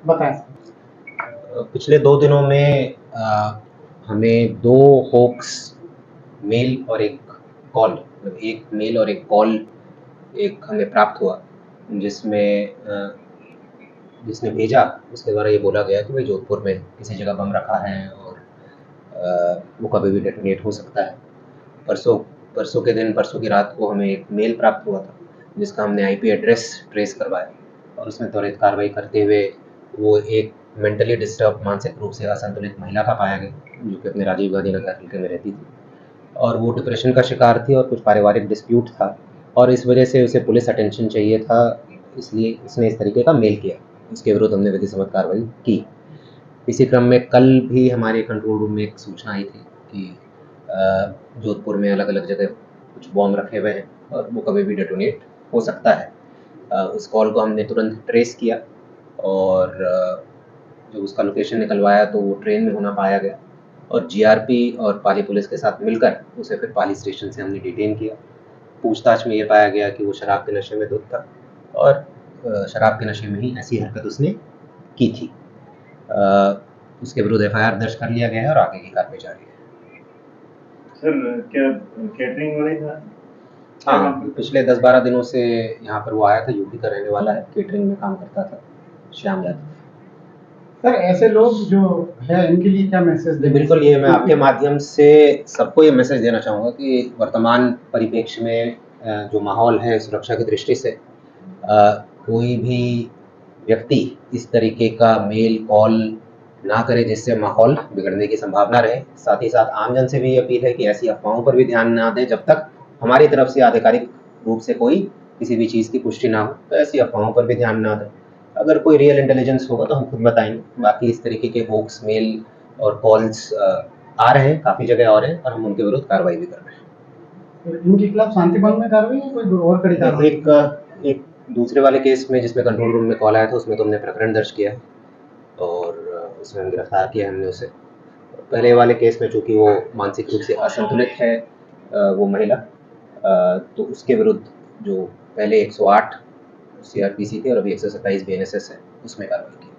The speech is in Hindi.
बताएं। पिछले 2 दिनों में हमें 2 होक्स मेल और एक कॉल, मतलब एक मेल और एक कॉल एक हमें प्राप्त हुआ, जिसने भेजा उसके द्वारा ये बोला गया कि भाई जोधपुर में किसी जगह बम रखा है और वो कभी भी डेटोनेट हो सकता है। परसों की रात को हमें एक मेल प्राप्त हुआ था जिसका हमने आईपी एड्रेस ट्रेस करवाया और उसमें त्वरित कार्रवाई करते हुए वो एक मेंटली डिस्टर्ब, मानसिक रूप से असंतुलित महिला का पाया गया जो कि अपने राजीव गांधी नगर हल्के में रहती थी और वो डिप्रेशन का शिकार थी और कुछ पारिवारिक डिस्प्यूट था और इस वजह से उसे पुलिस अटेंशन चाहिए था, इसलिए उसने इस तरीके का मेल किया। उसके विरुद्ध हमने विधि सम्मत कार्रवाई की। इसी क्रम में कल भी हमारे कंट्रोल रूम में एक सूचना आई थी कि जोधपुर में अलग अलग जगह कुछ बॉम्ब रखे हुए हैं और वो कभी भी डेटोनेट हो सकता है। उस कॉल को हमने तुरंत ट्रेस किया और जब उसका लोकेशन निकलवाया तो वो ट्रेन में होना पाया गया और जीआरपी और पाली पुलिस के साथ मिलकर उसे फिर पाली स्टेशन से हमने डिटेन किया। पूछताछ में ये पाया गया कि वो शराब के नशे में धुत था और शराब के नशे में ही ऐसी हरकत उसने की थी। उसके विरुद्ध एफआईआर दर्ज कर लिया गया है और आगे की कार्रवाई जारी है। सर क्या कैटरिंग वाले था? हाँ, पिछले 10-12 दिनों से यहाँ पर वो आया था, यूपी का रहने वाला है, केटरिंग में काम करता था, श्याम यादव। सर ऐसे लोग जो है इनके लिए क्या मैसेज दें? बिल्कुल, ये मैं आपके माध्यम से सबको ये मैसेज देना चाहूँगा कि वर्तमान परिप्रेक्ष्य में जो माहौल है सुरक्षा की दृष्टि से कोई भी व्यक्ति इस तरीके का मेल कॉल ना करे जिससे माहौल बिगड़ने की संभावना रहे। साथ ही साथ आमजन से भी अपील है कि ऐसी अफवाहों पर भी ध्यान ना दें जब तक हमारी तरफ से आधिकारिक रूप से कोई किसी भी चीज़ की पुष्टि ना हो, तो ऐसी अफवाहों पर भी ध्यान ना दें। अगर कोई रियल इंटेलिजेंस होगा तो हम खुद बताएंगे। बाकी इस तरीके के होक्स मेल और कॉल्स आ रहे हैं, काफ़ी जगह आ रहे हैं और हम उनके विरुद्ध कार्रवाई भी कर रहे हैं। इनके खिलाफ शांति भंग में कार्रवाई या कोई और कड़ी कार्रवाई? एक दूसरे वाले केस में जिसमें कंट्रोल रूम में कॉल आया था उसमें तो हमने प्रकरण दर्ज किया है और उसमें हम गिरफ्तार किया हमने उसे। पहले वाले केस में चूँकि वो मानसिक रूप से असंतुलित है वो महिला, तो उसके विरुद्ध जो पहले 108 सीआरपीसी थे और अभी 127 बीएनएसएस है, उसमें कार्रवाई की।